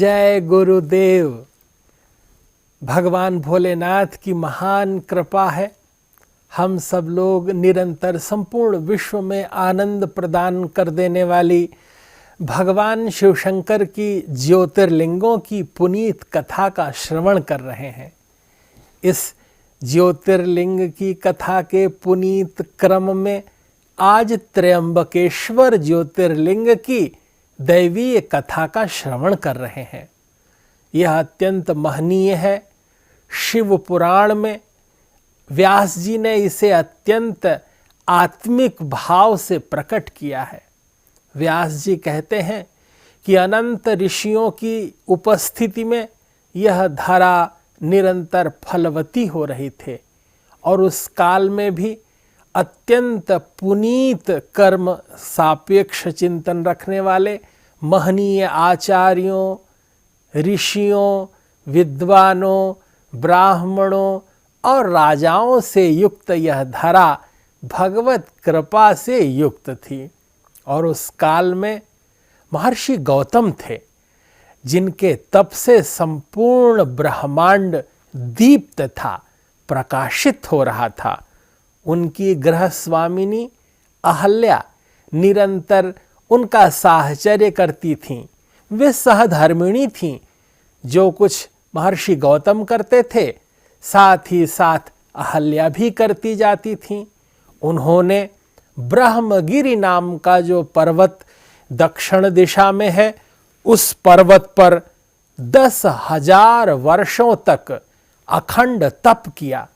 जय गुरुदेव। भगवान भोलेनाथ की महान कृपा है। हम सब लोग निरंतर संपूर्ण विश्व में आनंद प्रदान कर देने वाली भगवान शिव शंकर की ज्योतिर्लिंगों की पुनीत कथा का श्रवण कर रहे हैं। इस ज्योतिर्लिंग की कथा के पुनीत क्रम में आज त्र्यंबकेश्वर ज्योतिर्लिंग की दैवीय कथा का श्रवण कर रहे हैं। यह अत्यंत महनीय है। शिव पुराण में व्यास जी ने इसे अत्यंत आत्मिक भाव से प्रकट किया है। व्यास जी कहते हैं कि अनंत ऋषियों की उपस्थिति में यह धरा निरंतर फलवती हो रही थे और उस काल में भी अत्यंत पुनीत कर्म सापेक्ष चिंतन रखने वाले महनीय आचार्यों, ऋषियों, विद्वानों, ब्राह्मणों और राजाओं से युक्त यह धरा भगवत कृपा से युक्त थी। और उस काल में महर्षि गौतम थे, जिनके तप से संपूर्ण ब्रह्मांड दीप्त था, प्रकाशित हो रहा था। उनकी गृह स्वामिनी अहल्या निरंतर उनका साहचर्य करती थीं। वे सहधर्मिणी थीं। जो कुछ महर्षि गौतम करते थे, साथ ही साथ अहल्या भी करती जाती थीं। उन्होंने ब्रह्मगिरि नाम का जो पर्वत दक्षिण दिशा में है, उस पर्वत पर 10,000 वर्षों तक अखंड तप किया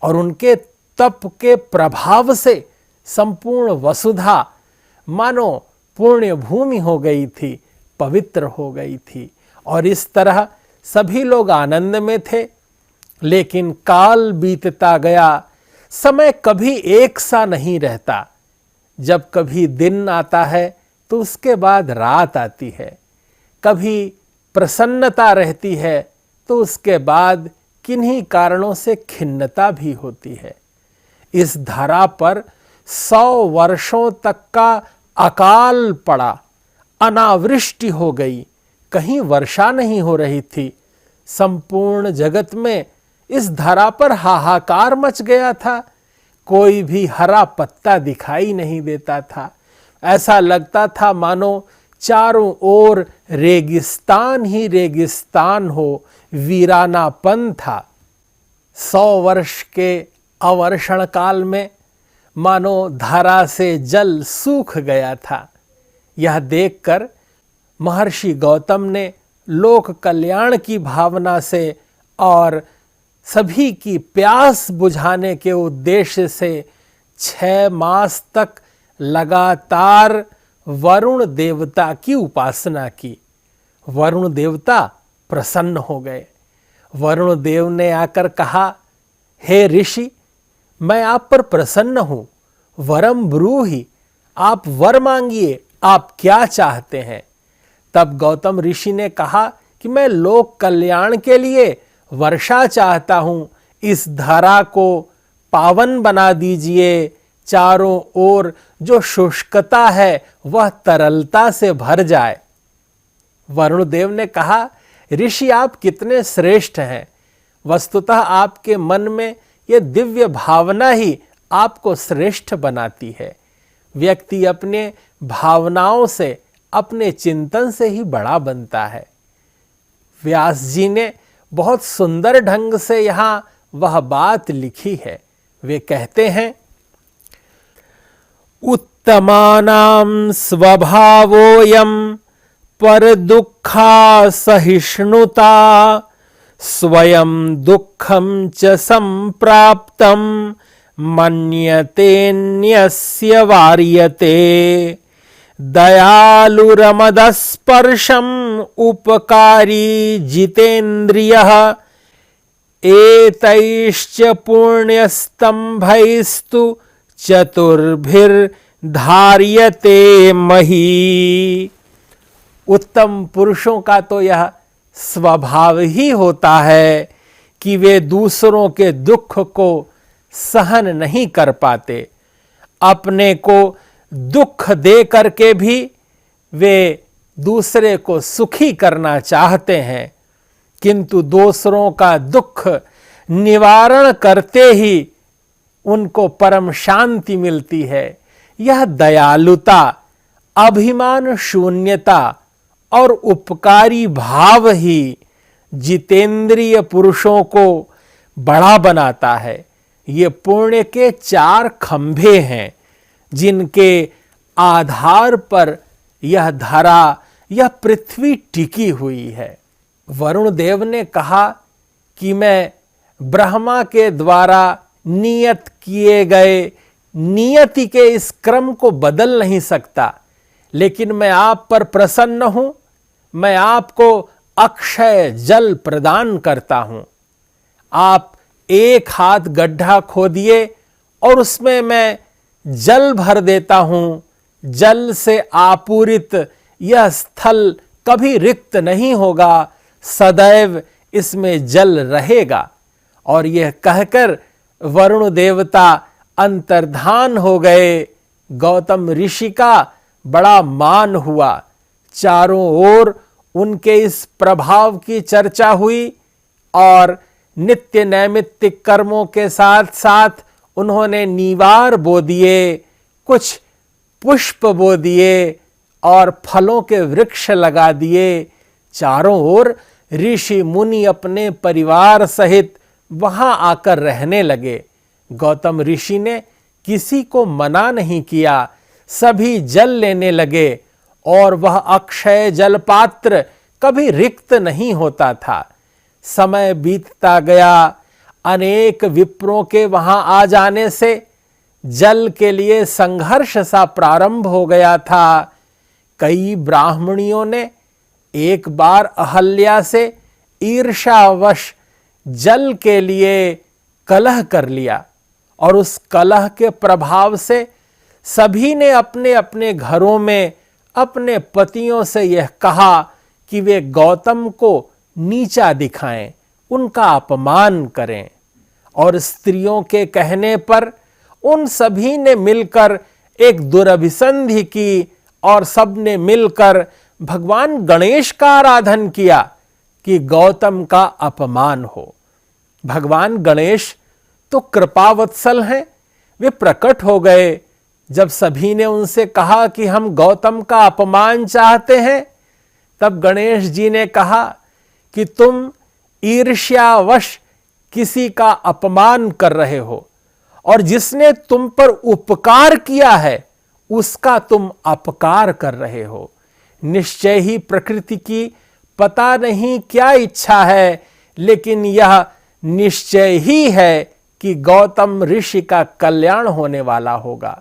और उनके तप के प्रभाव से संपूर्ण वसुधा मानो पुण्य भूमि हो गई थी, पवित्र हो गई थी। और इस तरह सभी लोग आनंद में थे। लेकिन काल बीतता गया, समय कभी एक सा नहीं रहता। जब कभी दिन आता है तो उसके बाद रात आती है, कभी प्रसन्नता रहती है तो उसके बाद किन्हीं कारणों से खिन्नता भी होती है। इस धरा पर 100 वर्षों तक का अकाल पड़ा, अनावृष्टि हो गई, कहीं वर्षा नहीं हो रही थी। संपूर्ण जगत में इस धरा पर हाहाकार मच गया था। कोई भी हरा पत्ता दिखाई नहीं देता था। ऐसा लगता था मानो चारों ओर रेगिस्तान ही रेगिस्तान हो, वीरानापन था। 100 वर्ष के अवर्षण काल में मानो धरा से जल सूख गया था। यह देखकर महर्षि गौतम ने लोक कल्याण की भावना से और सभी की प्यास बुझाने के उद्देश्य से 6 मास तक लगातार वरुण देवता की उपासना की। वरुण देवता प्रसन्न हो गए। वरुण देव ने आकर कहा, हे ऋषि, मैं आप पर प्रसन्न हूं। वरम ब्रूहि, आप वर मांगिए, आप क्या चाहते हैं। तब गौतम ऋषि ने कहा कि मैं लोक कल्याण के लिए वर्षा चाहता हूं। इस धरा को पावन बना दीजिए। चारों ओर जो शुष्कता है वह तरलता से भर जाए। वरुण देव ने कहा, ऋषि आप कितने श्रेष्ठ हैं। वस्तुतः आपके मन में यह दिव्य भावना ही आपको श्रेष्ठ बनाती है। व्यक्ति अपने भावनाओं से, अपने चिंतन से ही बड़ा बनता है। व्यास जी ने बहुत सुंदर ढंग से यहाँ वह बात लिखी है। वे कहते हैं, उत्तमानां स्वभावोऽयं पर दुःखा सहिष्णुता स्वयं दुःखं च संप्राप्तं मन्यतेऽन्यस्य वार्यते दयालुरमदस्पर्शम् उपकारी जितेन्द्रियः एतैश्च पुण्यस्तंभैस्तु चतुर्भिर्धार्यते मही। उत्तम पुरुषों का तो यह स्वभाव ही होता है कि वे दूसरों के दुख को सहन नहीं कर पाते। अपने को दुख दे करके भी वे दूसरे को सुखी करना चाहते हैं, किंतु दूसरों का दुख निवारण करते ही उनको परम शांति मिलती है। यह दयालुता, अभिमान शून्यता और उपकारी भाव ही जितेंद्रिय पुरुषों को बड़ा बनाता है। ये पुण्य के 4 खंभे हैं जिनके आधार पर यह धरा, यह पृथ्वी टिकी हुई है। वरुण देव ने कहा कि मैं ब्रह्मा के द्वारा नियत किए गए नियति के इस क्रम को बदल नहीं सकता, लेकिन मैं आप पर प्रसन्न हूं। मैं आपको अक्षय जल प्रदान करता हूं। आप 1 हाथ गड्ढा खोदिए और उसमें मैं जल भर देता हूं। जल से आपूरित यह स्थल कभी रिक्त नहीं होगा, सदैव इसमें जल रहेगा। और यह कहकर वरुण देवता अंतर्धान हो गए। गौतम ऋषि का बड़ा मान हुआ। चारों ओर उनके इस प्रभाव की चर्चा हुई और नित्य नैमित्तिक कर्मों के साथ साथ उन्होंने नीवार बो दिए, कुछ पुष्प बो दिए और फलों के वृक्ष लगा दिए। चारों ओर ऋषि मुनि अपने परिवार सहित वहां आकर रहने लगे। गौतम ऋषि ने किसी को मना नहीं किया, सभी जल लेने लगे और वह अक्षय जल पात्र कभी रिक्त नहीं होता था। समय बीतता गया। अनेक विप्रों के वहां आ जाने से जल के लिए संघर्ष सा प्रारंभ हो गया था। कई ब्राह्मणियों ने एक बार अहल्या से ईर्ष्यावश जल के लिए कलह कर लिया और उस कलह के प्रभाव से सभी ने अपने अपने घरों में अपने पतियों से यह कहा कि वे गौतम को नीचा दिखाएं, उनका अपमान करें। और स्त्रियों के कहने पर उन सभी ने मिलकर एक दुरभिसंधि की और सबने मिलकर भगवान गणेश का आराधन किया कि गौतम का अपमान हो। भगवान गणेश तो कृपावत्सल हैं, वे प्रकट हो गए। जब सभी ने उनसे कहा कि हम गौतम का अपमान चाहते हैं, तब गणेश जी ने कहा कि तुम ईर्ष्यावश किसी का अपमान कर रहे हो और जिसने तुम पर उपकार किया है उसका तुम अपकार कर रहे हो। निश्चय ही प्रकृति की पता नहीं क्या इच्छा है, लेकिन यह निश्चय ही है कि गौतम ऋषि का कल्याण होने वाला होगा।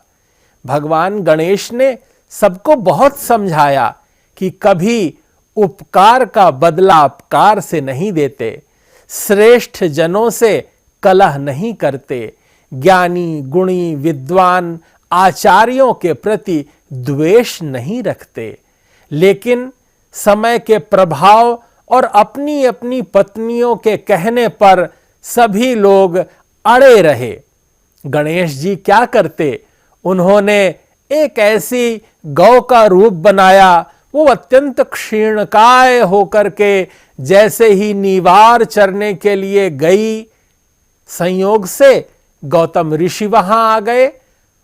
भगवान गणेश ने सबको बहुत समझाया कि कभी उपकार का बदला उपकार से नहीं देते, श्रेष्ठ जनों से कलह नहीं करते, ज्ञानी गुणी विद्वान आचार्यों के प्रति द्वेष नहीं रखते। लेकिन समय के प्रभाव और अपनी अपनी पत्नियों के कहने पर सभी लोग अड़े रहे। गणेश जी क्या करते, उन्होंने एक ऐसी गौ का रूप बनाया, वो अत्यंत क्षीणकाय होकर के जैसे ही नीवार चरने के लिए गई, संयोग से गौतम ऋषि वहां आ गए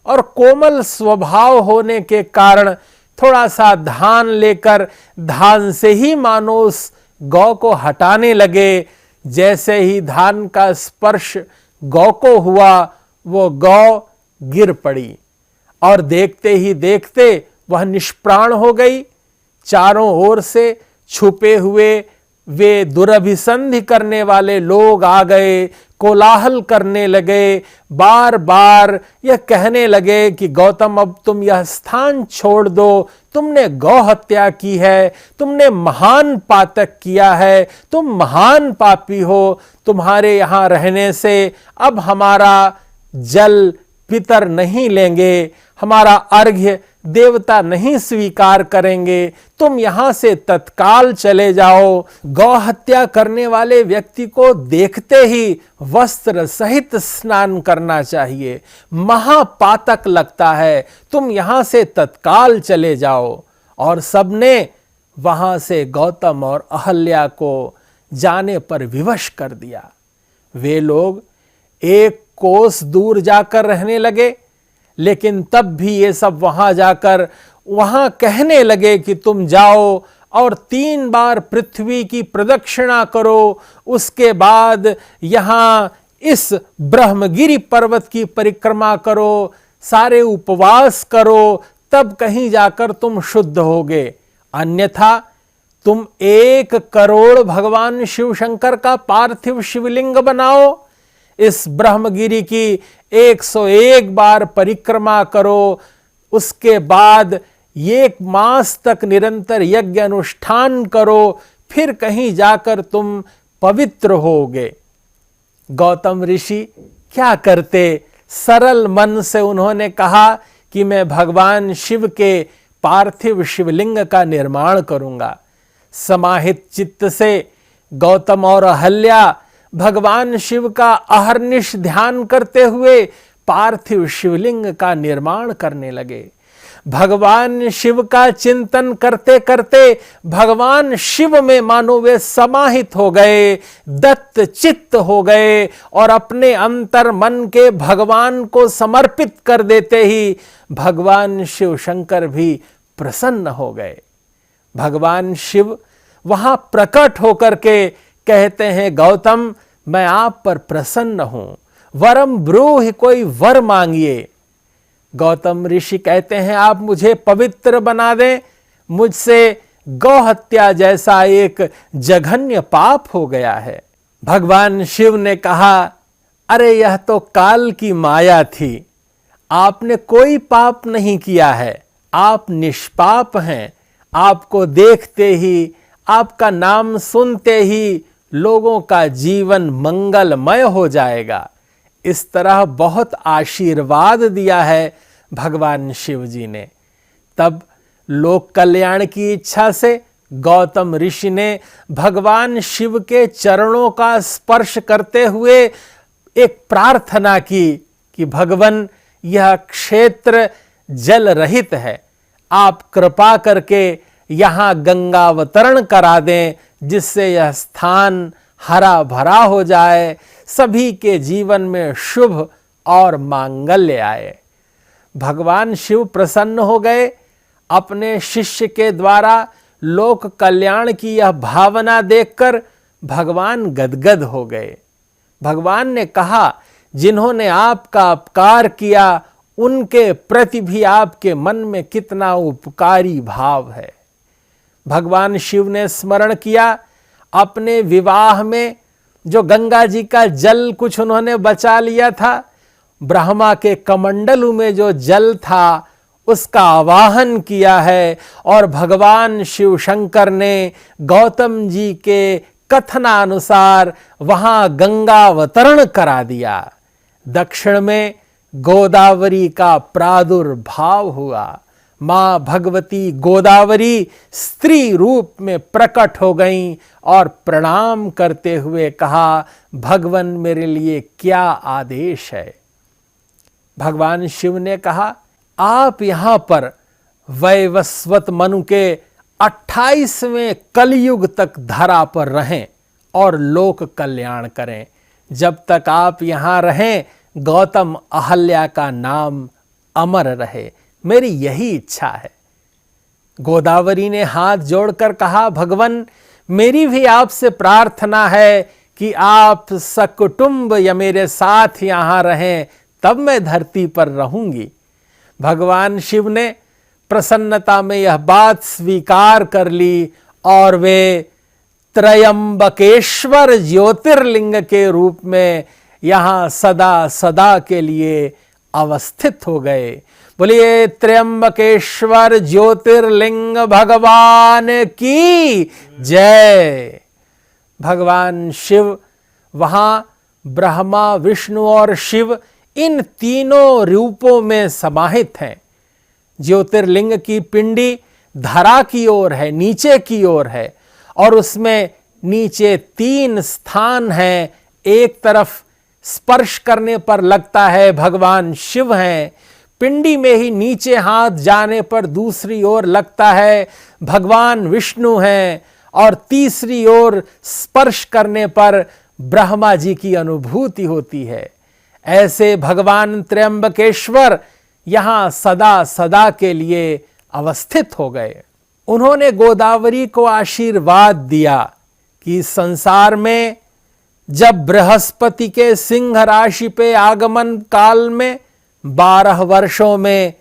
और कोमल स्वभाव होने के कारण थोड़ा सा धान लेकर धान से ही मानो उस गौ को हटाने लगे। जैसे ही धान का स्पर्श गौ को हुआ, वो गौ गिर पड़ी और देखते ही देखते वह निष्प्राण हो गई। चारों ओर से छुपे हुए वे दुरभिसंधि करने वाले लोग आ गए, कोलाहल करने लगे, बार बार यह कहने लगे कि गौतम अब तुम यह स्थान छोड़ दो, तुमने गौ हत्या की है, तुमने महान पातक किया है, तुम महान पापी हो, तुम्हारे यहाँ रहने से अब हमारा जल पितर नहीं लेंगे, हमारा अर्घ्य देवता नहीं स्वीकार करेंगे, तुम यहां से तत्काल चले जाओ। गौ हत्या करने वाले व्यक्ति को देखते ही वस्त्र सहित स्नान करना चाहिए, महापातक लगता है, तुम यहां से तत्काल चले जाओ। और सबने वहां से गौतम और अहल्या को जाने पर विवश कर दिया। वे लोग एक कोस दूर जाकर रहने लगे, लेकिन तब भी ये सब वहां जाकर वहां कहने लगे कि तुम जाओ और 3 बार पृथ्वी की प्रदक्षिणा करो, उसके बाद यहां इस ब्रह्मगिरि पर्वत की परिक्रमा करो, सारे उपवास करो, तब कहीं जाकर तुम शुद्ध होगे, अन्यथा तुम 1 करोड़ भगवान शिव शंकर का पार्थिव शिवलिंग बनाओ, इस ब्रह्मगिरि की 101 बार परिक्रमा करो, उसके बाद 1 मास तक निरंतर यज्ञ अनुष्ठान करो, फिर कहीं जाकर तुम पवित्र होगे। गौतम ऋषि क्या करते, सरल मन से उन्होंने कहा कि मैं भगवान शिव के पार्थिव शिवलिंग का निर्माण करूंगा। समाहित चित्त से गौतम और अहल्या भगवान शिव का अहर्निश ध्यान करते हुए पार्थिव शिवलिंग का निर्माण करने लगे। भगवान शिव का चिंतन करते करते भगवान शिव में मानो वे समाहित हो गए, दत्त चित्त हो गए और अपने अंतर मन के भगवान को समर्पित कर देते ही भगवान शिव शंकर भी प्रसन्न हो गए। भगवान शिव वहां प्रकट होकर के कहते हैं, गौतम मैं आप पर प्रसन्न हूं, वरम ब्रूहि, कोई वर मांगिए। गौतम ऋषि कहते हैं, आप मुझे पवित्र बना दें, मुझसे गौ हत्या जैसा एक जघन्य पाप हो गया है। भगवान शिव ने कहा, अरे यह तो काल की माया थी, आपने कोई पाप नहीं किया है, आप निष्पाप हैं। आपको देखते ही, आपका नाम सुनते ही लोगों का जीवन मंगलमय हो जाएगा। इस तरह बहुत आशीर्वाद दिया है भगवान शिव जी ने। तब लोक कल्याण की इच्छा से गौतम ऋषि ने भगवान शिव के चरणों का स्पर्श करते हुए एक प्रार्थना की कि भगवान यह क्षेत्र जल रहित है, आप कृपा करके यहां गंगावतरण करा दें, जिससे यह स्थान हरा भरा हो जाए, सभी के जीवन में शुभ और मांगल्य आए। भगवान शिव प्रसन्न हो गए। अपने शिष्य के द्वारा लोक कल्याण की यह भावना देखकर भगवान गदगद हो गए। भगवान ने कहा, जिन्होंने आपका उपकार किया उनके प्रति भी आपके मन में कितना उपकारी भाव है। भगवान शिव ने स्मरण किया, अपने विवाह में जो गंगा जी का जल कुछ उन्होंने बचा लिया था, ब्रह्मा के कमंडलू में जो जल था उसका आवाहन किया है और भगवान शिव शंकर ने गौतम जी के कथनानुसार वहां गंगावतरण करा दिया। दक्षिण में गोदावरी का प्रादुर्भाव हुआ। मां भगवती गोदावरी स्त्री रूप में प्रकट हो गईं और प्रणाम करते हुए कहा, भगवान मेरे लिए क्या आदेश है। भगवान शिव ने कहा, आप यहां पर वैवस्वत मनु के 28वें कलयुग तक धरा पर रहें और लोक कल्याण करें। जब तक आप यहां रहें गौतम अहल्या का नाम अमर रहे, मेरी यही इच्छा है। गोदावरी ने हाथ जोड़कर कहा, भगवान मेरी भी आपसे प्रार्थना है कि आप सकुटुंब या मेरे साथ यहां रहें, तब मैं धरती पर रहूंगी। भगवान शिव ने प्रसन्नता में यह बात स्वीकार कर ली और वे त्रयंबकेश्वर ज्योतिर्लिंग के रूप में यहां सदा सदा के लिए अवस्थित हो गए। बोलिए त्रयंबकेश्वर ज्योतिर्लिंग भगवान की जय। भगवान शिव वहां ब्रह्मा, विष्णु और शिव इन तीनों रूपों में समाहित हैं। ज्योतिर्लिंग की पिंडी धरा की ओर है, नीचे की ओर है और उसमें नीचे 3 स्थान हैं। एक तरफ स्पर्श करने पर लगता है भगवान शिव हैं, पिंडी में ही नीचे हाथ जाने पर दूसरी ओर लगता है भगवान विष्णु हैं, और तीसरी ओर स्पर्श करने पर ब्रह्मा जी की अनुभूति होती है। ऐसे भगवान त्र्यंबकेश्वर यहां सदा सदा के लिए अवस्थित हो गए। उन्होंने गोदावरी को आशीर्वाद दिया कि संसार में जब बृहस्पति के सिंह राशि पे आगमन काल में 12 वर्षों में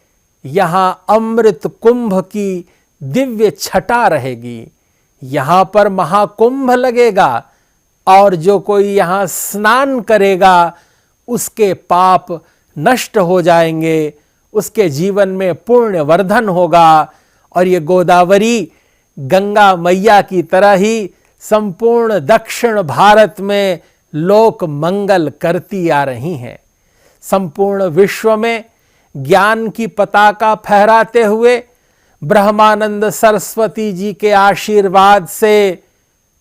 यहां अमृत कुंभ की दिव्य छटा रहेगी, यहां पर महाकुंभ लगेगा, और जो कोई यहां स्नान करेगा उसके पाप नष्ट हो जाएंगे, उसके जीवन में पुण्य वर्धन होगा। और ये गोदावरी गंगा मैया की तरह ही संपूर्ण दक्षिण भारत में लोक मंगल करती आ रही हैं। संपूर्ण विश्व में ज्ञान की पताका फहराते हुए ब्रह्मानंद सरस्वती जी के आशीर्वाद से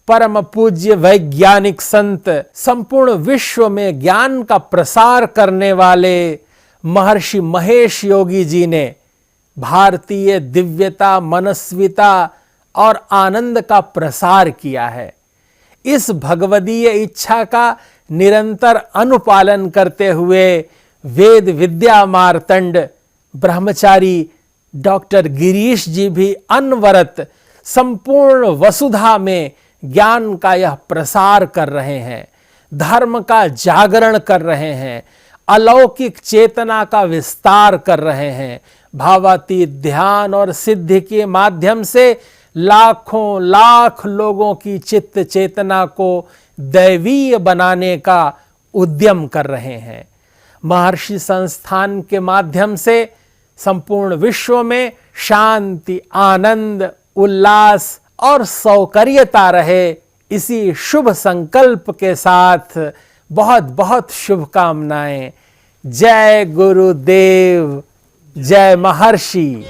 परम पूज्य वैज्ञानिक संत संपूर्ण विश्व में ज्ञान का प्रसार करने वाले महर्षि महेश योगी जी ने भारतीय दिव्यता, मनस्विता और आनंद का प्रसार किया है। इस भगवदीय इच्छा का निरंतर अनुपालन करते हुए वेद विद्या मार्तंड ब्रह्मचारी डॉक्टर गिरीश जी भी अनवरत संपूर्ण वसुधा में ज्ञान का यह प्रसार कर रहे हैं, धर्म का जागरण कर रहे हैं, अलौकिक चेतना का विस्तार कर रहे हैं। भावातीत ध्यान और सिद्धि के माध्यम से लाखों लाख लोगों की चित्त चेतना को दैवीय बनाने का उद्यम कर रहे हैं। महर्षि संस्थान के माध्यम से संपूर्ण विश्व में शांति, आनंद, उल्लास और सौकर्यता रहे, इसी शुभ संकल्प के साथ बहुत बहुत शुभकामनाएं। जय गुरुदेव, जय महर्षि।